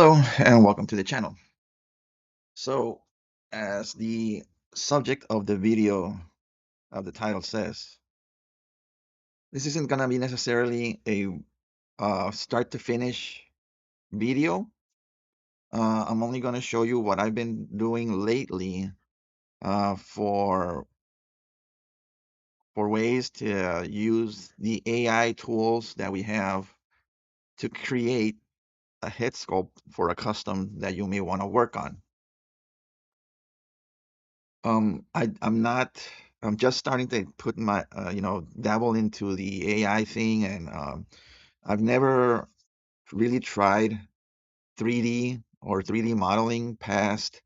Hello and welcome to the channel. So, as the subject of the video of the title says, this isn't gonna be necessarily a start to finish video. I'm only gonna show you what I've been doing lately for ways to use the AI tools that we have to create a head sculpt for a custom that you may want to work on. I'm not. I'm just starting to put my, dabble into the AI thing, and I've never really tried 3D or 3D modeling past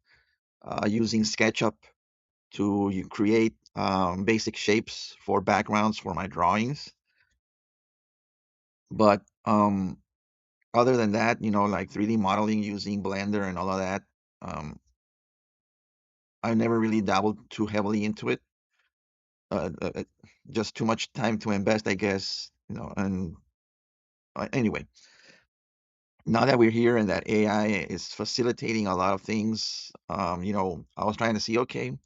using SketchUp to create basic shapes for backgrounds for my drawings. But other than that, like 3D modeling using Blender and all of that, um, I never really dabbled too heavily into it. uh, uh, uh, just too much time to invest, I guess. And anyway, now that we're here and that AI is facilitating a lot of things, I was trying to see, okay,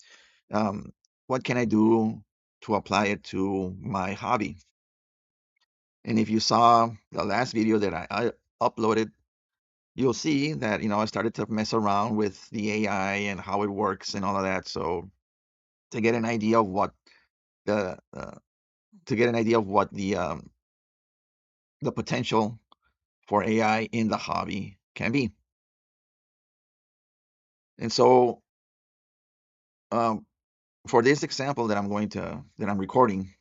um, what can I do to apply it to my hobby? And if you saw the last video that I uploaded, you'll see that, I started to mess around with the AI and how it works and all of that. So to get an idea of what the the potential for AI in the hobby can be. And so, um, for this example that I'm recording,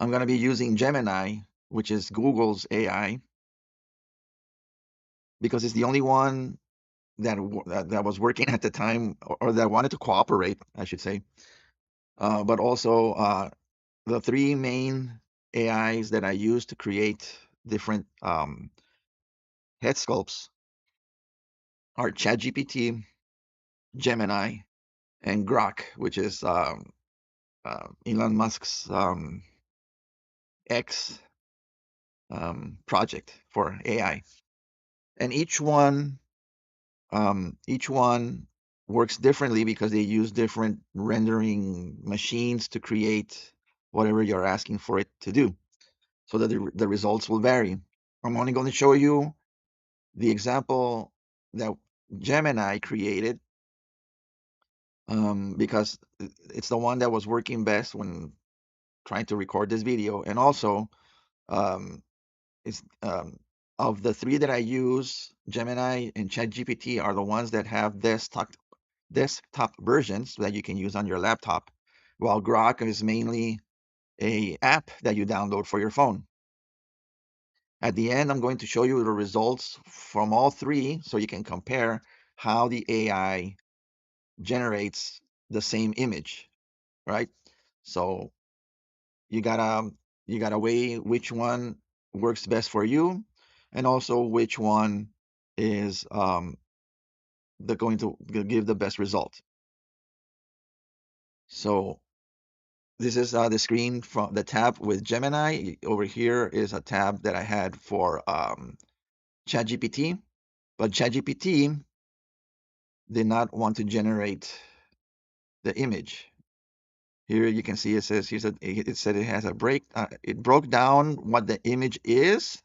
I'm going to be using Gemini, which is Google's AI, because it's the only one that was working at the time, or that wanted to cooperate, I should say. But also, the three main AIs that I use to create different head sculpts are ChatGPT, Gemini, and Grok, which is Elon Musk's X project for AI. And each one works differently because they use different rendering machines to create whatever you're asking for it to do, so that the results will vary. I'm only going to show you the example that Gemini created, because it's the one that was working best when trying to record this video. And also, um, it's of the three that I use, Gemini and ChatGPT are the ones that have desktop versions that you can use on your laptop, while Grok is mainly a app that you download for your phone. At the end, I'm going to show you the results from all three so you can compare how the AI generates the same image, right? So you gotta weigh which one works best for you, and also which one is going to give the best result. So this is the screen from the tab with Gemini. Over here is a tab that I had for ChatGPT, but ChatGPT did not want to generate the image. Here you can see it says it said it has a break. It broke down what the image is,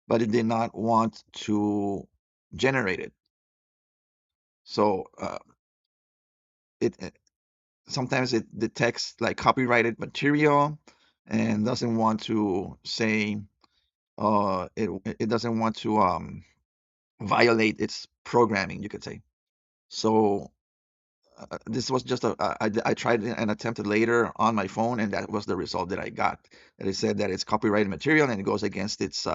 but it did not want to generate it. So it sometimes it detects like copyrighted material and doesn't want to say it doesn't want to violate its programming, you could say. So this was just I tried and attempted later on my phone, and that was the result that I got. That it said that it's copyrighted material and it goes against its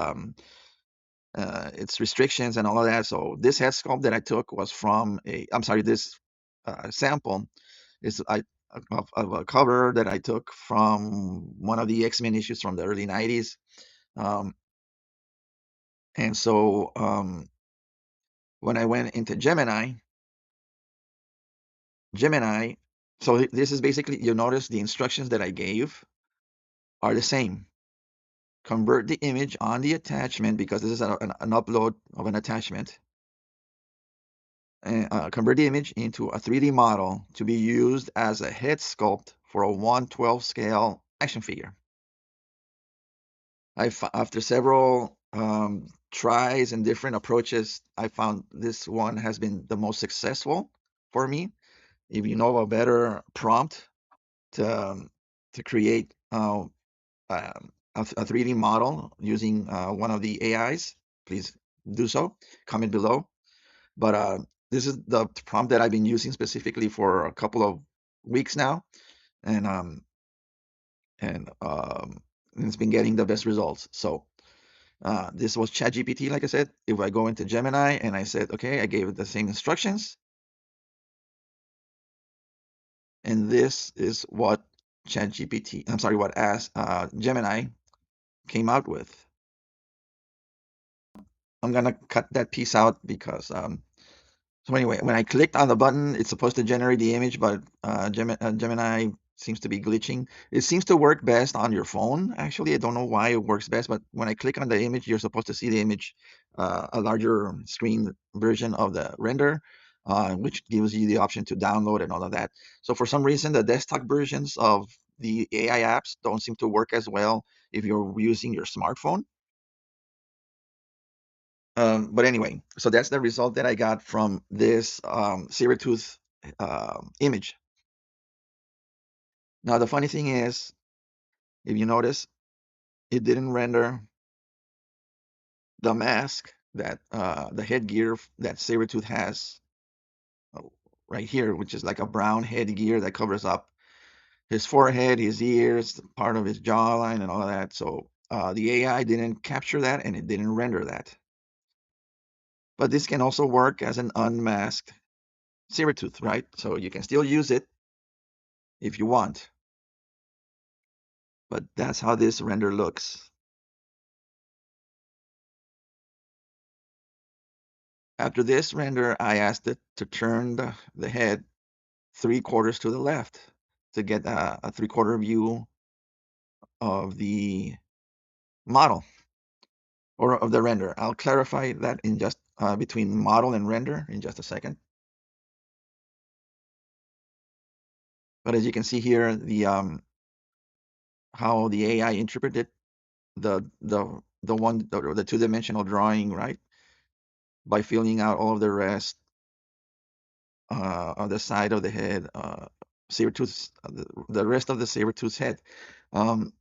restrictions and all of that. So this head sculpt that I took was from this sample is of a cover that I took from one of the X-Men issues from the early 90s. Um, and so when I went into Gemini, so this is basically, you notice the instructions that I gave are the same. convert the image on the attachment, because this is an upload of an attachment, and convert the image into a 3D model to be used as a head sculpt for a 1/12 scale action figure. After several tries and different approaches, I found this one has been the most successful for me. If you know a better prompt to create a 3D model using one of the AIs, please do so. Comment below. But this is the prompt that I've been using specifically for a couple of weeks now, and and um, it's been getting the best results. So this was ChatGPT, like I said. If I go into Gemini and I said, okay, I gave it the same instructions, and this is what Gemini came out with. I'm gonna cut that piece out because so anyway, when I clicked on the button, it's supposed to generate the image, but Gemini seems to be glitching. It seems to work best on your phone. Actually, I don't know why it works best, but when I click on the image, you're supposed to see the image, a larger screen version of the render, which gives you the option to download and all of that. So for some reason, the desktop versions of the AI apps don't seem to work as well if you're using your smartphone. But anyway, so that's the result that I got from this Sabertooth image. Now, the funny thing is, if you notice, it didn't render the mask that the headgear that Sabertooth has right here, which is like a brown headgear that covers up his forehead, his ears, part of his jawline, and all of that. So the AI didn't capture that, and it didn't render that. But this can also work as an unmasked Sabertooth, right? So you can still use it if you want. But that's how this render looks. After this render, I asked it to turn the head 3/4 to the left to get a 3/4 view of the model or of the render. I'll clarify that in just between model and render in just a second. But as you can see here, the how the AI interpreted the two-dimensional drawing, right? By filling out all of the rest on the side of the head, Sabertooth's the rest of the Sabertooth's head. Um,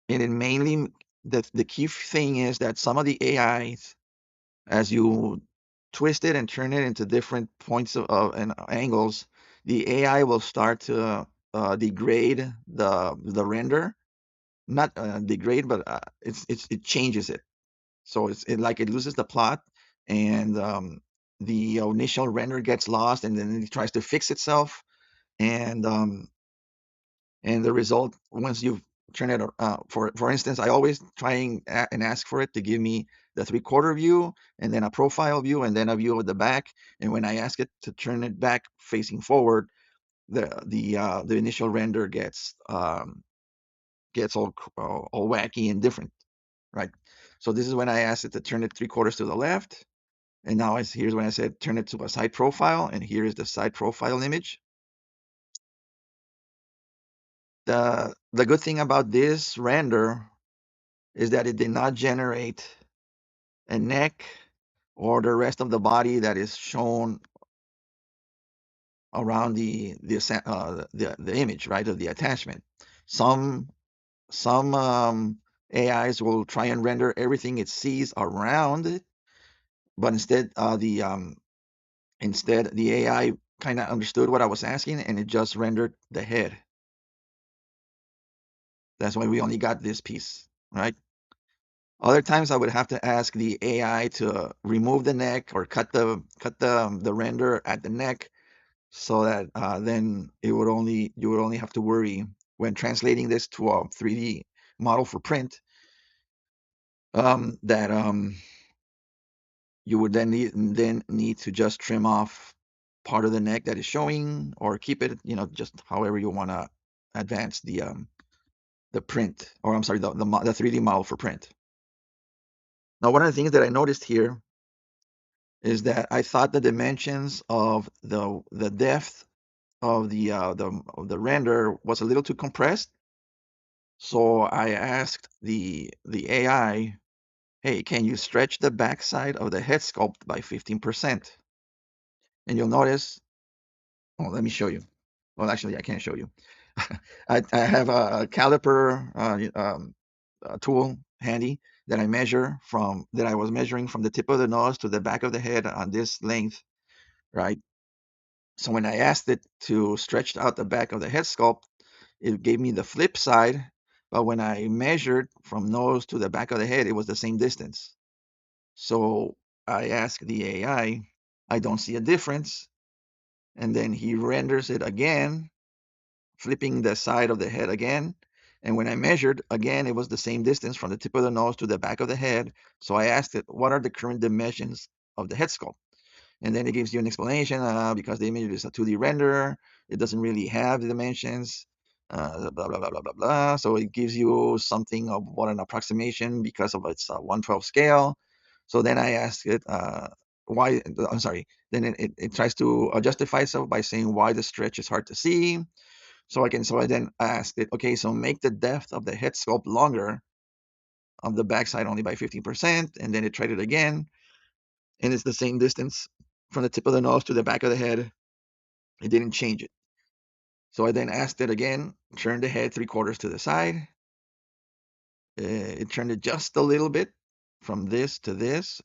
and it mainly the key thing is that some of the AIs, as you twist it and turn it into different points and angles, the AI will start to degrade the render. Not degrade, but it changes it. So like it loses the plot, and the initial render gets lost, and then it tries to fix itself, and the result, once you've turned it for instance, I always try and ask for it to give me the 3/4 view, and then a profile view, and then a view of the back. And when I ask it to turn it back facing forward, the initial render gets all wacky and different, right? So this is when I asked it to turn it 3/4 to the left, and now here's when I said turn it to a side profile, and here is the side profile image. The good thing about this render is that it did not generate a neck or the rest of the body that is shown around the image, right, of the attachment. Some AIs will try and render everything it sees around it, but instead the AI kind of understood what I was asking, and it just rendered the head. That's why we only got this piece, right? Other times I would have to ask the AI to remove the neck or cut the render at the neck, so that then you would only have to worry when translating this to a 3D model for print, that you would then need to just trim off part of the neck that is showing, or keep it, just however you want to advance the print, or I'm sorry, the 3D model for print. Now, one of the things that I noticed here is that I thought the dimensions of the depth of the render was a little too compressed. So I asked the AI, hey, can you stretch the backside of the head sculpt by 15%? And you'll notice, oh, let me show you. Well, actually, I can't show you. I have a caliper tool handy that I was measuring from the tip of the nose to the back of the head on this length, right? So when I asked it to stretch out the back of the head sculpt, it gave me the flip side. But when I measured from nose to the back of the head, it was the same distance. So I asked the AI, I don't see a difference. And then he renders it again, flipping the side of the head again. And when I measured, again, it was the same distance from the tip of the nose to the back of the head. So I asked it, what are the current dimensions of the head sculpt? And then it gives you an explanation because the image is a 2D render. It doesn't really have the dimensions, blah, blah, blah, blah, blah, blah. So it gives you something of what an approximation because of its 1/12 scale. So then I ask it, why, I'm sorry, then it tries to justify itself by saying why the stretch is hard to see. So I then asked it, okay, so make the depth of the head sculpt longer on the backside only by 15%. And then it tried it again, and it's the same distance from the tip of the nose to the back of the head. It didn't change it. So I then asked it again, turn the head 3/4 to the side. It turned it just a little bit from this to this.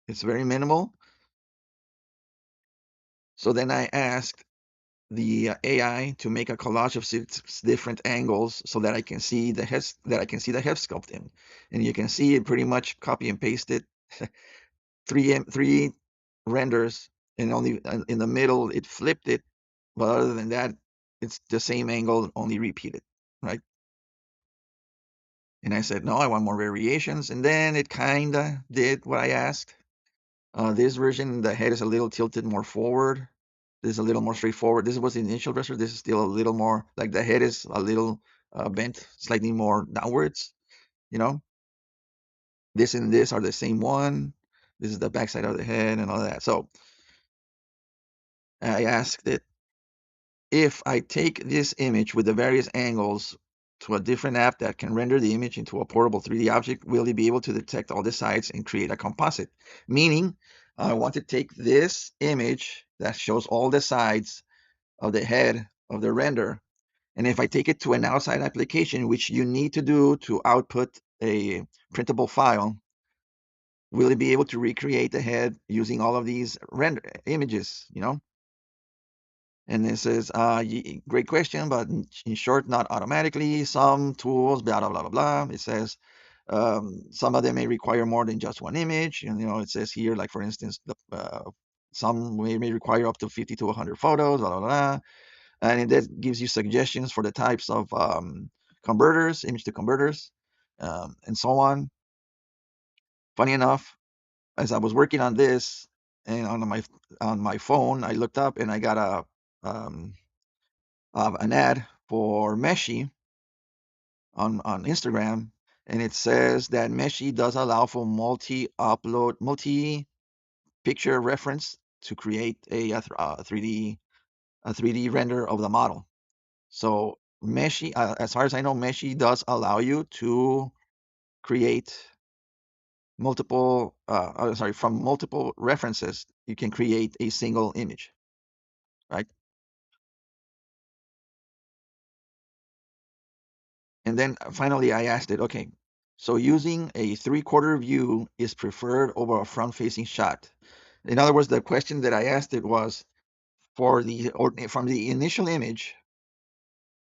It's very minimal. So then I asked the AI to make a collage of 6 different angles so that I can see the head sculpt in, and you can see it pretty much copy and pasted three renders, and only in the middle it flipped it, but other than that, it's the same angle, only repeated, right? And I said, no, I want more variations, and then it kind of did what I asked. This version, the head is a little tilted more forward. This is a little more straightforward. This was the initial version. This is still a little more like the head is a little bent, slightly more downwards. You know, this and this are the same one. This is the backside of the head and all that. So I asked it, if I take this image with the various angles to a different app that can render the image into a portable 3D object, will it be able to detect all the sides and create a composite? Meaning, I want to take this image that shows all the sides of the head of the render, and if I take it to an outside application, which you need to do to output a printable file, will it be able to recreate the head using all of these render images, you know? And it says, great question, but in short, not automatically. Some tools, blah, blah, blah, blah, blah. It says some of them may require more than just one image. And, it says here, like, for instance, some may require up to 50 to 100 photos, blah, blah, blah. And it gives you suggestions for the types of converters, image to converters, and so on. Funny enough, as I was working on this and on my phone, I looked up and I got an ad for Meshi on Instagram, and it says that Meshi does allow for multi-picture reference to create a 3D render of the model. So Meshi, as far as I know, Meshi does allow you to create from multiple references, you can create a single image, right? And then finally, I asked it, okay, so using a 3/4 view is preferred over a front-facing shot. In other words, the question that I asked it was from the initial image,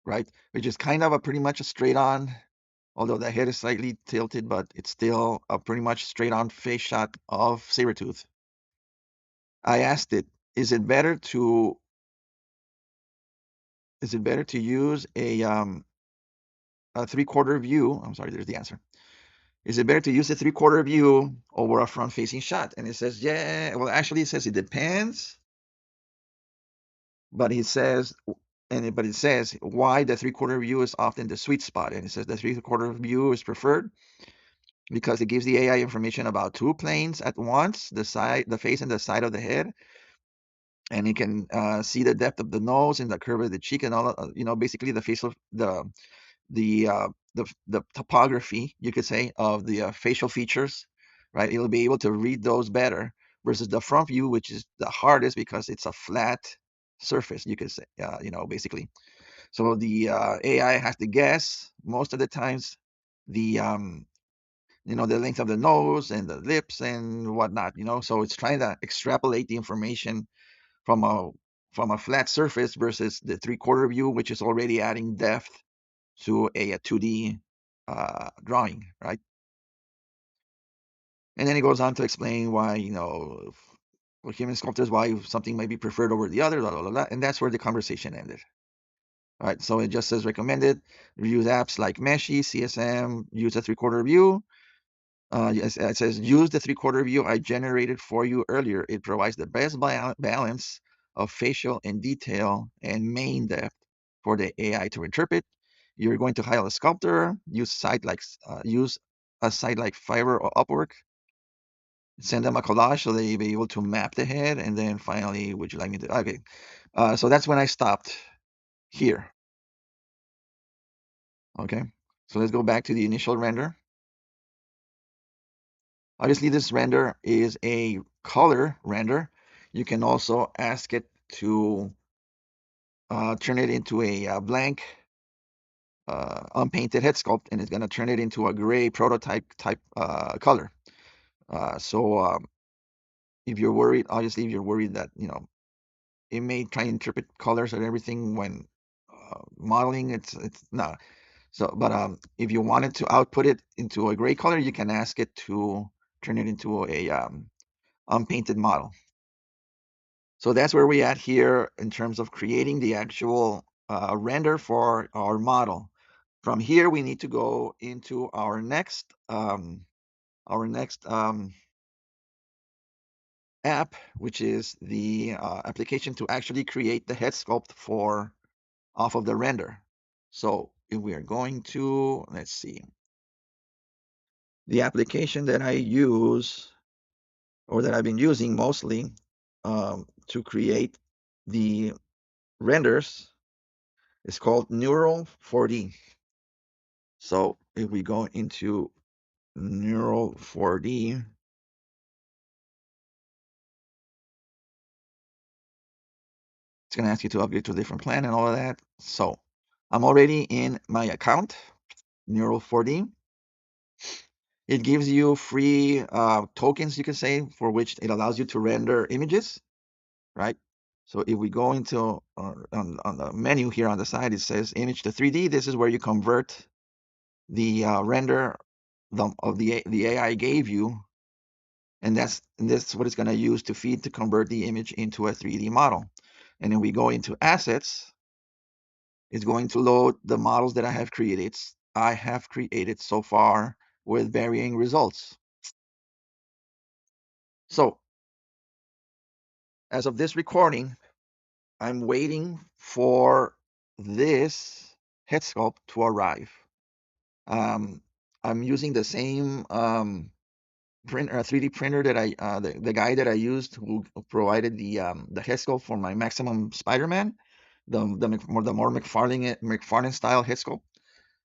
right, which is kind of a pretty much a straight on, although the head is slightly tilted, but it's still a pretty much straight on face shot of Sabretooth. I asked it, is it better to use a 3/4 view? I'm sorry, there's the answer. Is it better to use a 3/4 view over a front-facing shot? And it says, yeah. Well, actually, it says it depends, but it says but it says why the three-quarter view is often the sweet spot. And it says the three-quarter view is preferred because it gives the AI information about two planes at once, the face and the side of the head, and it can see the depth of the nose and the curve of the cheek and all, basically the facial, the the topography, you could say, of the facial features, right? It'll be able to read those better versus the front view, which is the hardest because it's a flat surface, you could say, basically. So the AI has to guess most of the times the the length of the nose and the lips and whatnot, so it's trying to extrapolate the information from a flat surface versus the three-quarter view, which is already adding depth to a 2D drawing, right? And then it goes on to explain why, for human sculptors, why something might be preferred over the other, blah, blah, blah, blah, and that's where the conversation ended. All right, so it just says recommended, use apps like Meshi, CSM, use a three-quarter view. It says use the three-quarter view I generated for you earlier. It provides the best balance of facial and detail and main depth for the AI to interpret. You're going to hire a sculptor, use a site like Fiverr or Upwork, send them a collage so they be able to map the head, and then finally, would you like me to? Okay, so that's when I stopped here. Okay, so let's go back to the initial render. Obviously, this render is a color render. You can also ask it to turn it into a blank, unpainted head sculpt, and it's going to turn it into a gray prototype type color. So if you're worried, obviously, if you're worried that it may try and interpret colors and everything when modeling, it's not. So, but if you wanted to output it into a gray color, you can ask it to turn it into a unpainted model. So that's where we at here in terms of creating the actual render for our model. From here, we need to go into our next app, which is the application to actually create the head sculpt for off of the render. So if we are going to, let's see, the application that I use or that I've been using mostly to create the renders is called Neural 4D. So if we go into Neural 4D, it's going to ask you to upgrade to a different plan and all of that. So I'm already in my account, Neural 4D. It gives you free tokens, you can say, for which it allows you to render images, right? So if we go into on the menu here on the side, it says image to 3D. This is where you convert the render of the AI gave you, and that's what it's going to use to feed to convert the image into a 3D model. And then we go into assets. It's going to load the models that I have created so far with varying results. So as of this recording, I'm waiting for this head sculpt to arrive. I'm using the same 3D printer that the guy that I used who provided the head sculpt for my Maximum Spider-Man, the more McFarlane style head sculpt.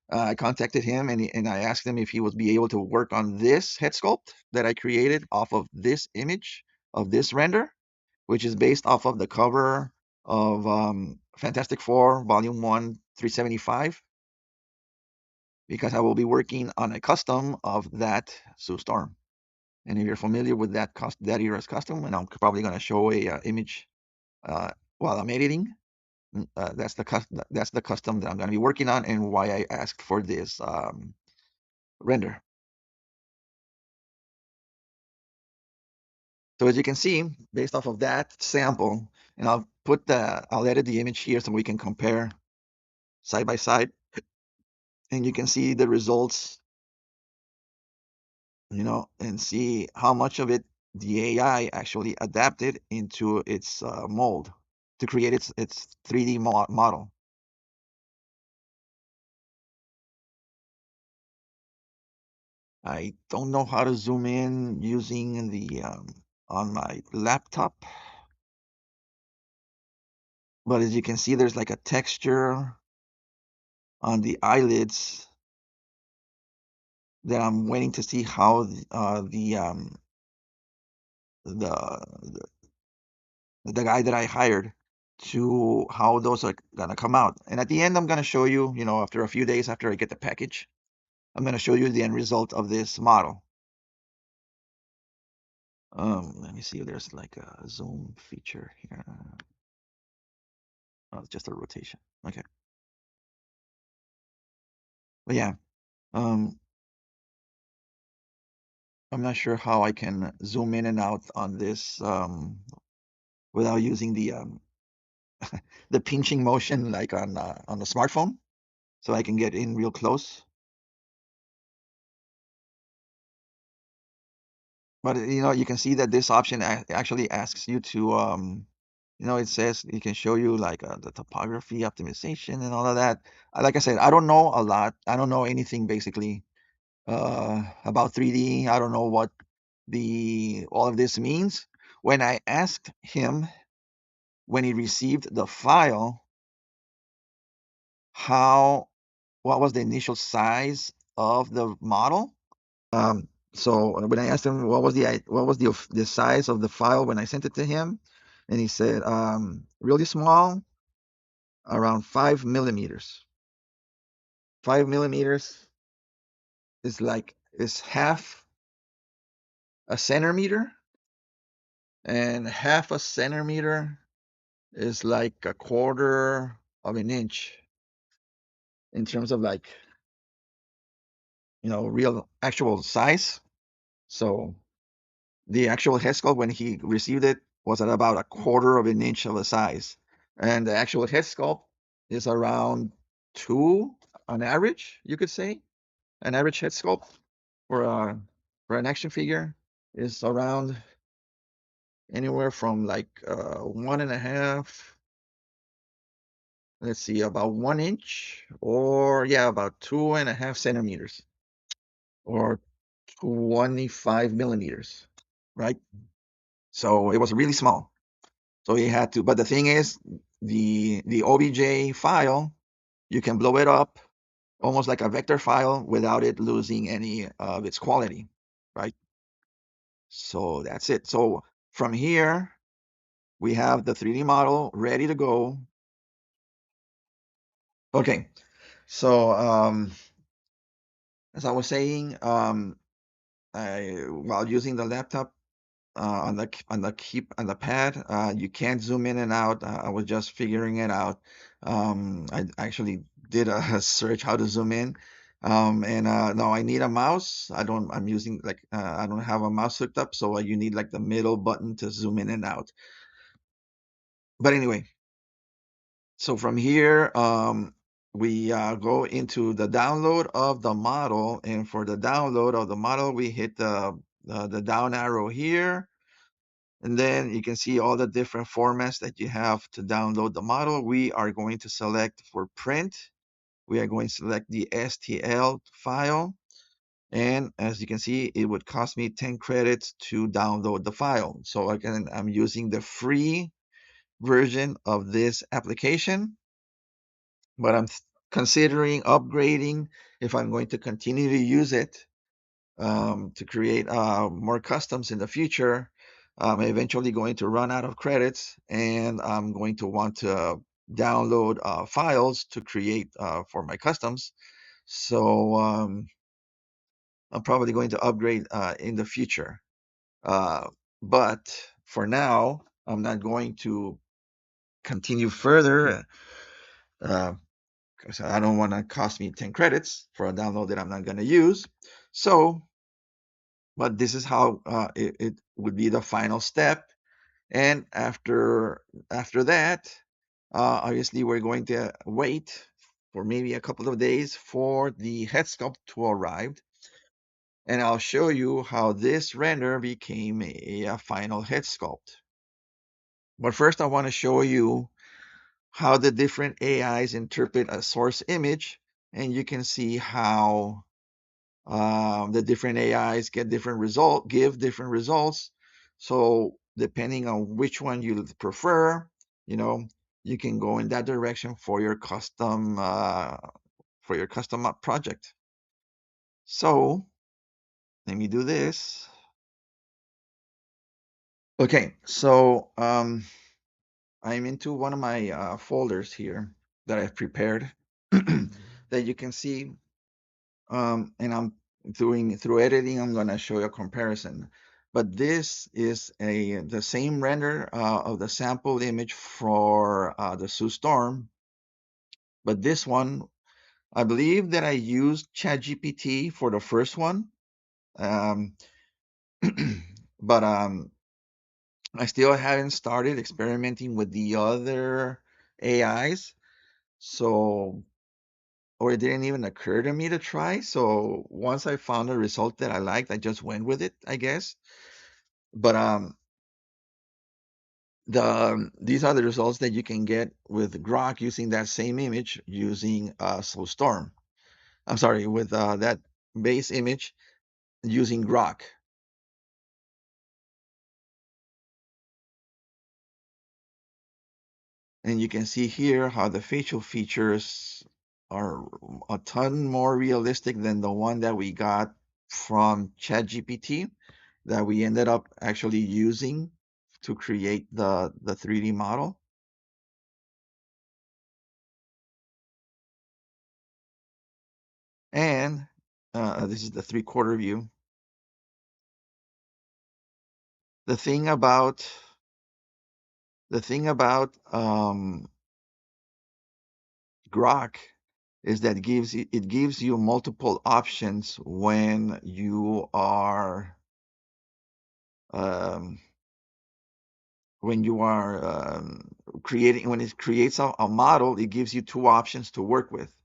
I contacted him and I asked him if he would be able to work on this head sculpt that I created off of this image of this render, which is based off of the cover of Fantastic Four Volume 1 375, because I will be working on a custom of that Sue Storm. And if you're familiar with that era's custom, and I'm probably going to show a image while I'm editing, that's the custom that I'm going to be working on and why I asked for this render. So as you can see, based off of that sample, and I'll edit the image here so we can compare side by side, and you can see the results, and see how much of it the AI actually adapted into its mold to create its 3D model. I don't know how to zoom in using the on my laptop, but as you can see, there's like a texture on the eyelids that I'm waiting to see how the the guy that I hired to how those are gonna come out. And at the end, I'm gonna show you, after a few days after I get the package, I'm gonna show you the end result of this model. Let me see if there's like a zoom feature here. Oh, it's just a rotation. Okay. But yeah, um, I'm not sure how I can zoom in and out on this without using the pinching motion like on the smartphone, so I can get in real close. But you can see that this option actually asks you to it says it can show you like the topography optimization and all of that. Like I said, I don't know a lot. I don't know anything basically about 3D. I don't know what the all of this means. When I asked him when he received the file, how what was the initial size of the model? So when I asked him what was the size of the file when I sent it to him, and he said really small, around 5 millimeters. 5 millimeters is half a centimeter, and half a centimeter is like a quarter of an inch in terms of like real actual size. So the actual head sculpt when he received it was at about a quarter of an inch of a size, and the actual head sculpt is around two on average. You could say an average head sculpt for a for an action figure is around anywhere from like 1.5, let's see, about 1 inch, or yeah, about 2.5 centimeters, or 25 millimeters, right? So it was really small. So he had to, but the thing is, the OBJ file, you can blow it up almost like a vector file without it losing any of its quality, right? So that's it. So from here, we have the 3D model ready to go. Okay, so as I was saying, while using the laptop, on the pad, you can't zoom in and out. I was just figuring it out. I actually did a search how to zoom in. And no, I need a mouse. I'm using like I don't have a mouse hooked up, so you need like the middle button to zoom in and out. But anyway, so from here, we go into the download of the model, and for the download of the model, we hit the down arrow here. And then you can see all the different formats that you have to download the model. We are going to select for print. We are going to select the STL file. And as you can see, it would cost me 10 credits to download the file. So again, I'm using the free version of this application, but I'm considering upgrading if I'm going to continue to use it to create more customs in the future. I'm eventually going to run out of credits, and I'm going to want to download files to create for my customs. So I'm probably going to upgrade in the future. Uh, but for now, I'm not going to continue further because I don't want to cost me 10 credits for a download that I'm not going to use. So, but this is how it would be the final step. And after that, obviously we're going to wait for maybe a couple of days for the head sculpt to arrive, and I'll show you how this render became a final head sculpt. But first, I want to show you how the different AIs interpret a source image, and you can see how The different AIs give different results. So depending on which one you prefer, you know, you can go in that direction for your custom project. So let me do this. Okay, so I'm into one of my folders here that I've prepared that you can see, and I'm doing through editing. I'm going to show you a comparison, but this is the same render of the sample image for the Sue Storm, but this one, I believe that I used ChatGPT for the first one, um, but I still haven't started experimenting with the other AIs. So, or it didn't even occur to me to try. So once I found a result that I liked, I just went with it, I guess. But these are the results that you can get with Grok using that same image using Storm. I'm sorry, with that base image using Grok. And you can see here how the facial features are a ton more realistic than the one that we got from ChatGPT that we ended up actually using to create the 3D model. And this is the 3/4 view. The thing about Grok is that it gives you multiple options um, when you are creating when it creates a model. It gives you two options to work with.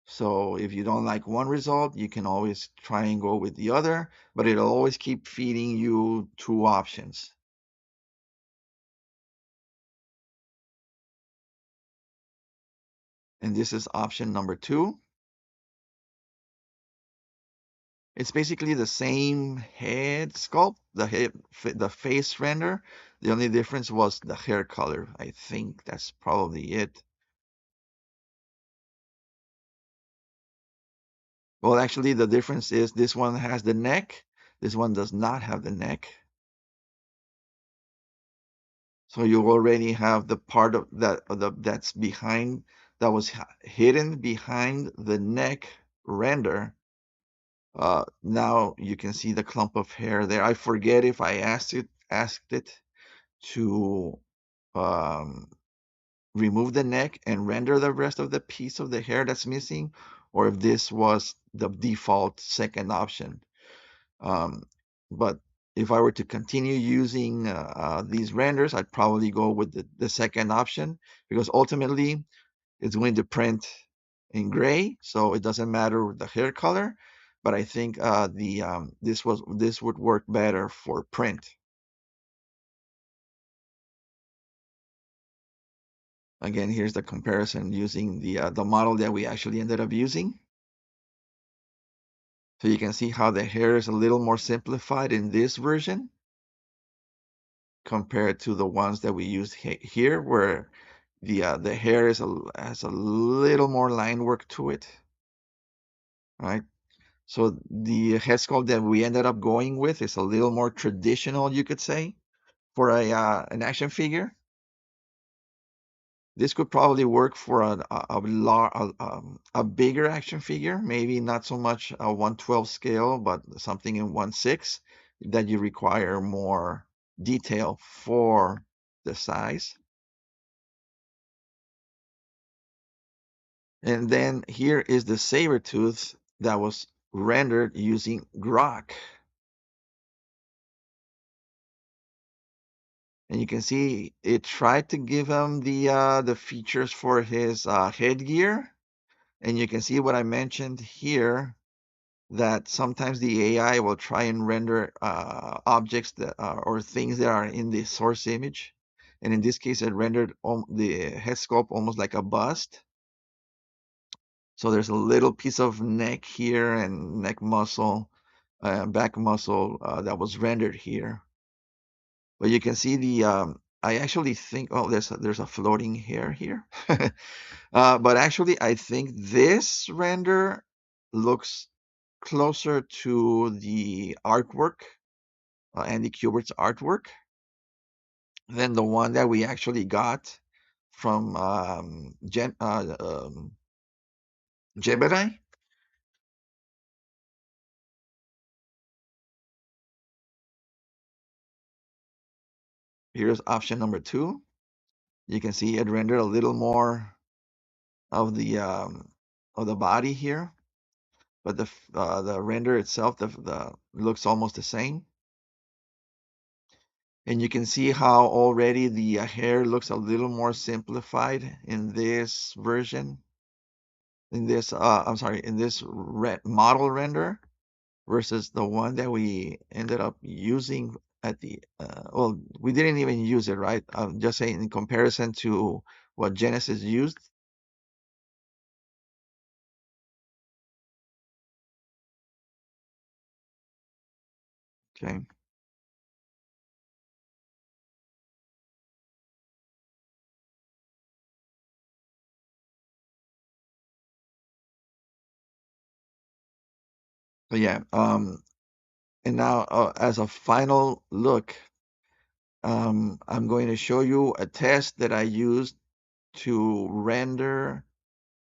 So if you don't like one result, you can always try and go with the other, but it'll always keep feeding you two options. And this is option number 2. It's basically the same head sculpt, the face render. The only difference was the hair color. I think that's probably it. Well, actually, the difference is this one has the neck. This one does not have the neck. So you already have the part of that's behind that was hidden behind the neck render. Now you can see the clump of hair there. I forget if I asked it to um, remove the neck and render the rest of the piece of the hair that's missing, or if this was the default second option. Um, but if I were to continue using these renders, I'd probably go with the second option because ultimately it's going to print in gray, so it doesn't matter the hair color. But I think this would work better for print. Again, here's the comparison using the model that we actually ended up using. So you can see how the hair is a little more simplified in this version compared to the ones that we used here, where the hair has a little more line work to it, right? So the head sculpt that we ended up going with is a little more traditional, you could say, for an action figure. This could probably work for a bigger action figure, maybe not so much a 1/12 scale, but something in 1/6 that you require more detail for the size. And then here is the saber tooth that was rendered using Grok. And you can see it tried to give him the features for his headgear. And you can see what I mentioned here, that sometimes the AI will try and render objects that or things that are in the source image. And in this case, it rendered the head sculpt almost like a bust. So there's a little piece of neck here and neck muscle, back muscle that was rendered here. But you can see I actually think, oh, there's a floating hair here. But actually, I think this render looks closer to the artwork, Andy Kubert's artwork, than the one that we actually got from Gemini. Here's option number 2. You can see it rendered a little more of the body here, but the render itself the looks almost the same. And you can see how already the hair looks a little more simplified in this version, in this I'm sorry, in this model render versus the one that we ended up using at the well, we didn't even use it, right? I'm just saying in comparison to what Genesis used. Okay. But yeah, and now as a final look, I'm going to show you a test that I used to render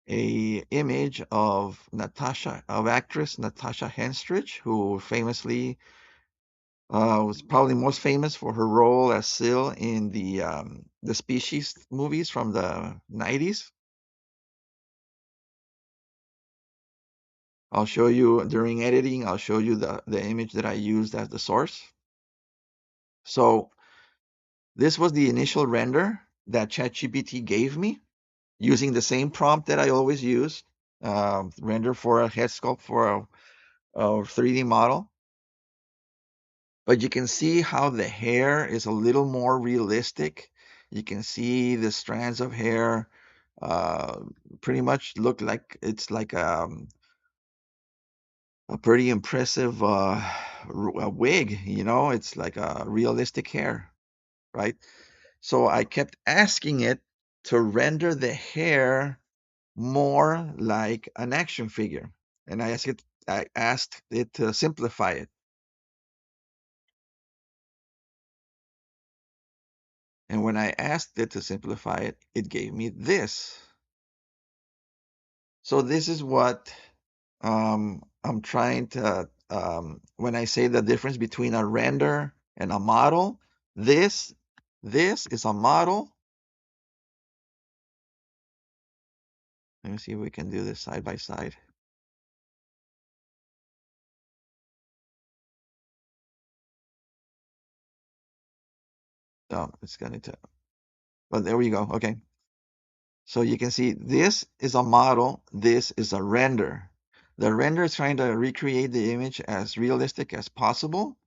a image of actress Natasha Henstridge, who famously was probably most famous for her role as Syl in the Species movies from the 90s. I'll show you during editing, I'll show you the image that I used as the source. So this was the initial render that ChatGPT gave me using the same prompt that I always use, render for a head sculpt for a 3D model. But you can see how the hair is a little more realistic. You can see the strands of hair uh, pretty much look like it's like a pretty impressive a wig, it's like a realistic hair, right? So I kept asking it to render the hair more like an action figure. And I asked it to simplify it. And when I asked it to simplify it, it gave me this. So this is what I'm trying to, when I say the difference between a render and a model, this, this is a model. Let me see if we can do this side by side. Oh, it's going to, but there we go. Okay. So you can see this is a model, this is a render. The render is trying to recreate the image as realistic as possible,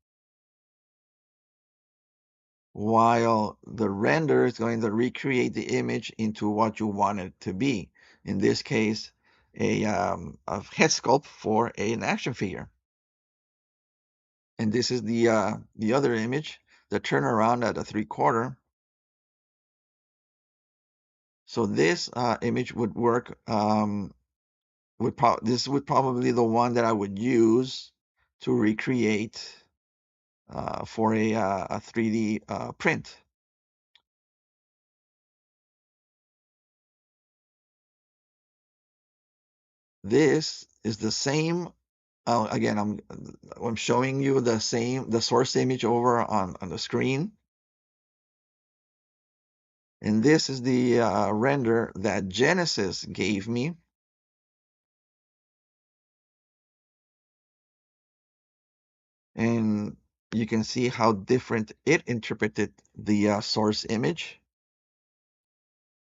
while the render is going to recreate the image into what you want it to be. In this case, a head sculpt for an action figure. And this is the other image, the turnaround at a 3/4. So this image would work. This would probably the one that I would use to recreate for a 3D print. This is the same. Again, I'm showing you the source image over on the screen, and this is the render that Genesis gave me. And you can see how different it interpreted the source image.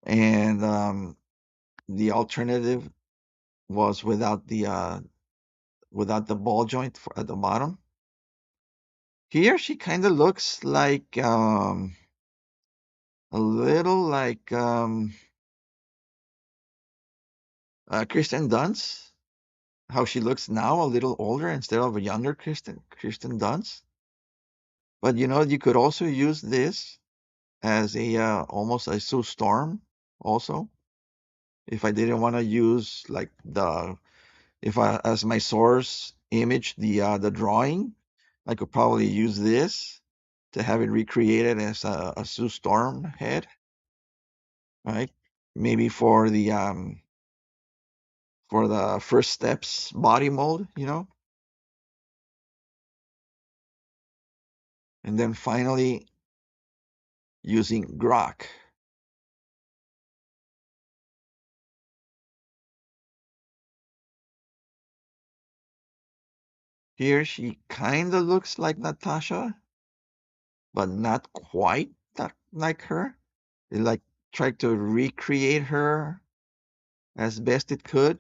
And the alternative was without the ball joint at the bottom. Here she kind of looks like a little like Kristen Dunst, how she looks now, a little older instead of a younger Kristen Dunst. But you could also use this as a almost a Sue Storm also. If I didn't want to use like the if I as my source image the drawing, I could probably use this to have it recreated as a Sue Storm head, right? Maybe for the first steps body mold, and then finally using Grok. Here she kind of looks like Natasha, but not quite like her. It like tried to recreate her as best it could.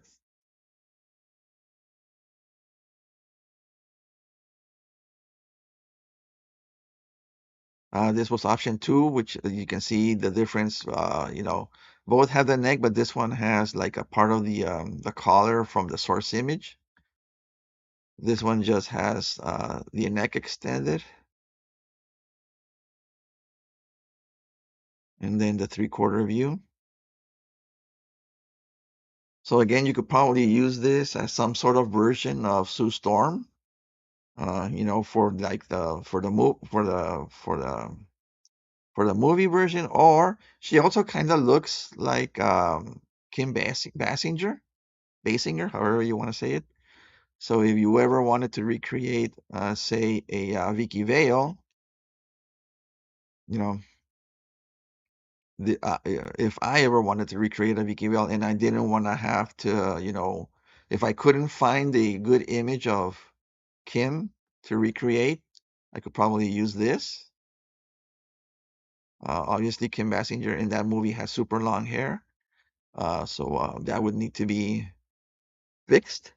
This was option two, which you can see the difference. Both have the neck, but this one has like a part of the collar from the source image. This one just has the neck extended, and then the three-quarter view. So again, you could probably use this as some sort of version of Sue Storm. For like the for the move for the movie version, or she also kind of looks like Kim Basinger, however you want to say it. So if you ever wanted to recreate, say, a Vicky Vale, you know, if I ever wanted to recreate a Vicky Vale and I didn't want to have to, if I couldn't find a good image of Kim to recreate, I could probably use this. Obviously, Kim Basinger in that movie has super long hair, so that would need to be fixed.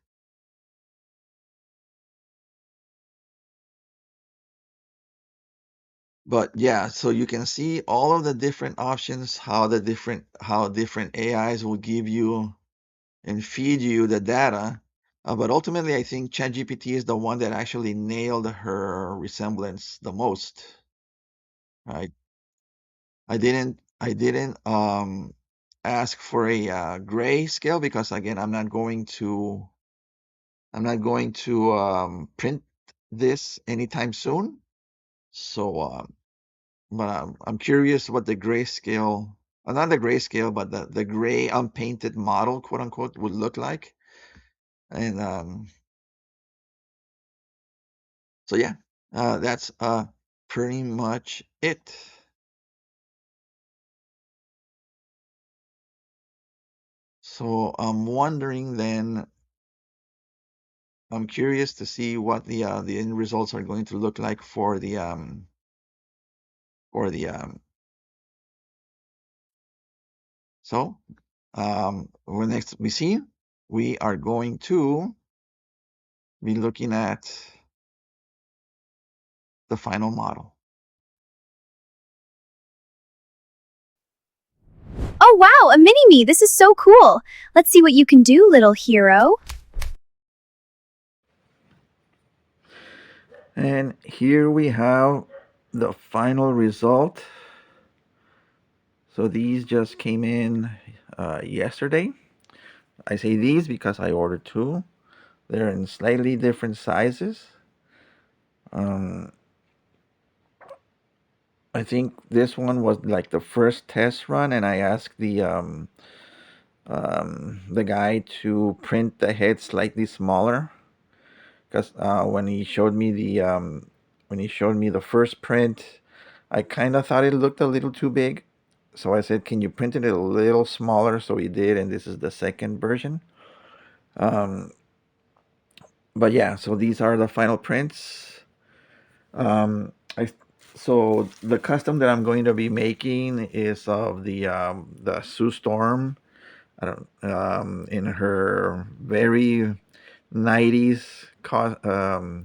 But yeah, so you can see all of the different options, how different AIs will give you and feed you the data. But ultimately, I think ChatGPT is the one that actually nailed her resemblance the most. Right? I didn't ask for a gray scale because again, I'm not going to print this anytime soon. So, but I'm curious what the grayscale, not the grayscale, but the gray unpainted model, quote unquote, would look like. And so yeah, that's pretty much it. So I'm wondering then, I'm curious to see what the end results are going to look like for the so when next we see, we are going to be looking at the final model. Oh wow, a mini-me! This is so cool! Let's see what you can do, little hero. And here we have the final result. So these just came in yesterday. I say these because I ordered two. They're in slightly different sizes. Um, I think this one was like the first test run, and I asked the guy to print the head slightly smaller because when he showed me the first print, I kind of thought it looked a little too big. So I said, "Can you print it a little smaller?" So he did, and this is the second version. Um, but yeah, so these are the final prints. I so the custom that I'm going to be making is of the Sue Storm. I don't in her very 90s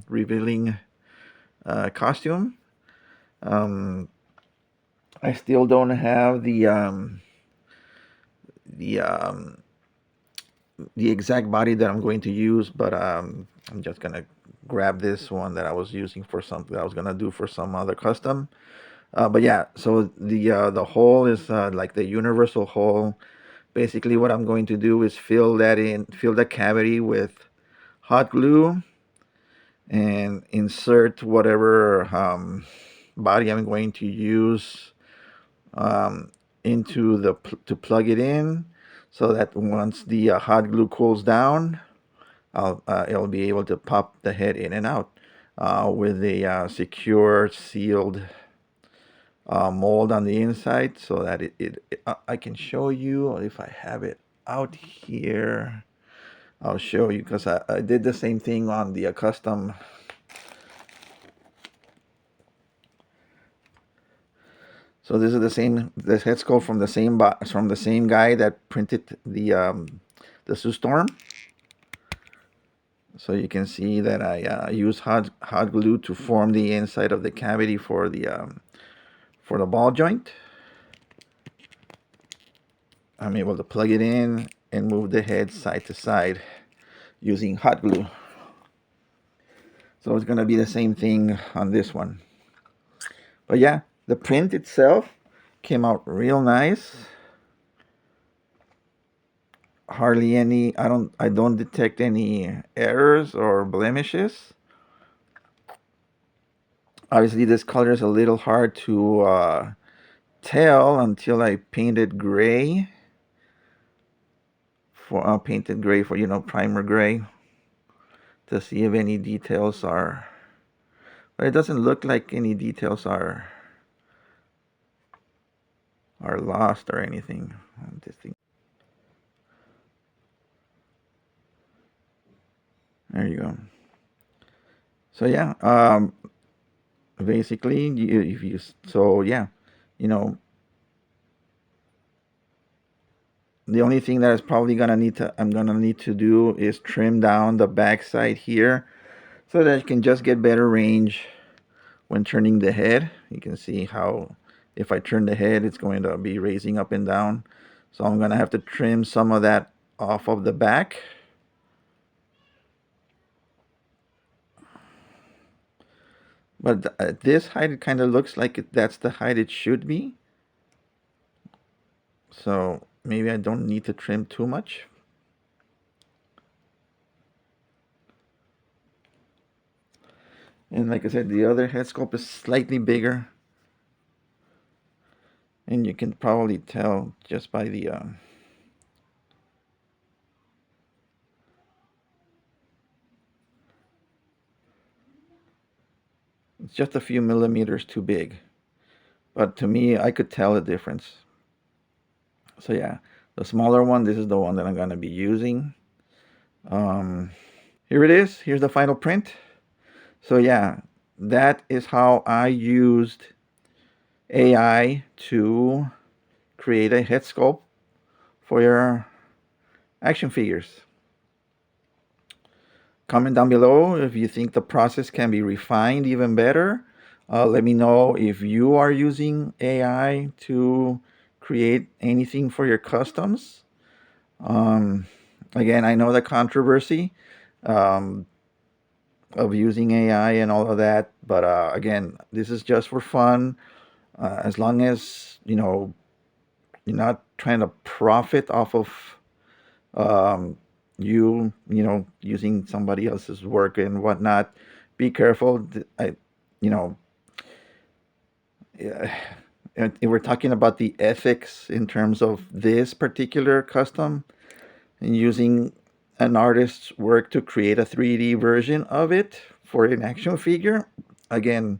revealing costume. Um, I still don't have the the exact body that I'm going to use, but I'm just gonna grab this one that I was using for something that I was gonna do for some other custom. But yeah, so the hole is like the universal hole. Basically, what I'm going to do is fill the cavity with hot glue, and insert whatever body I'm going to use um, into to plug it in, so that once the hot glue cools down, it'll be able to pop the head in and out with a secure sealed mold on the inside, so that I can show you if I have it out here. I'll show you, because I did the same thing on the custom. So this is this head sculpt from the same guy that printed the Sue Storm. So you can see that I use hot glue to form the inside of the cavity for the ball joint. I'm able to plug it in and move the head side to side using hot glue. So it's gonna be the same thing on this one. But yeah, the print itself came out real nice. Hardly any, I don't detect any errors or blemishes. Obviously this color is a little hard to tell until I painted gray for primer gray, to see if any details are, but it doesn't look like any details are lost or anything. This thing. There you go. So yeah, basically, if you so yeah, you know, the only thing that is probably I'm gonna need to do is trim down the backside here, so that you can just get better range when turning the head. You can see how if I turn the head, it's going to be raising up and down. So I'm gonna have to trim some of that off of the back. But at this height, it kind of looks like that's the height it should be. So maybe I don't need to trim too much. And like I said, the other head sculpt is slightly bigger. And you can probably tell just by the it's just a few millimeters too big. But to me, I could tell the difference. So yeah, the smaller one, this is the one that I'm going to be using. Here it is. Here's the final print. So yeah, that is how I used AI to create a head sculpt for your action figures. Comment down below if you think the process can be refined even better. Let me know if you are using AI to create anything for your customs. Again, I know the controversy um, of using AI and all of that, but again, this is just for fun. As long as you're not trying to profit off of using somebody else's work and whatnot. Be careful. You know, yeah, and we're talking about the ethics in terms of this particular custom and using an artist's work to create a 3D version of it for an action figure. Again,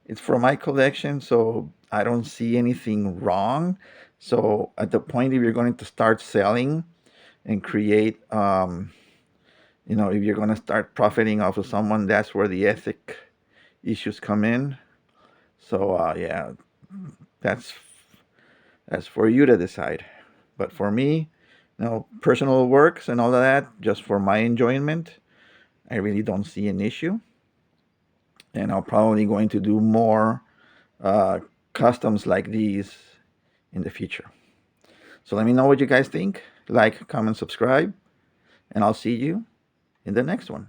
it's for my collection, so I don't see anything wrong. So at the point if you're going to start selling and create if you're going to start profiting off of someone, that's where the ethic issues come in. So yeah, that's that's for you to decide. But for me, personal works and all of that, just for my enjoyment, I really don't see an issue. And I'm probably going to do more uh, customs like these in the future. So let me know what you guys think. Like, comment, subscribe. and I'll see you in the next one.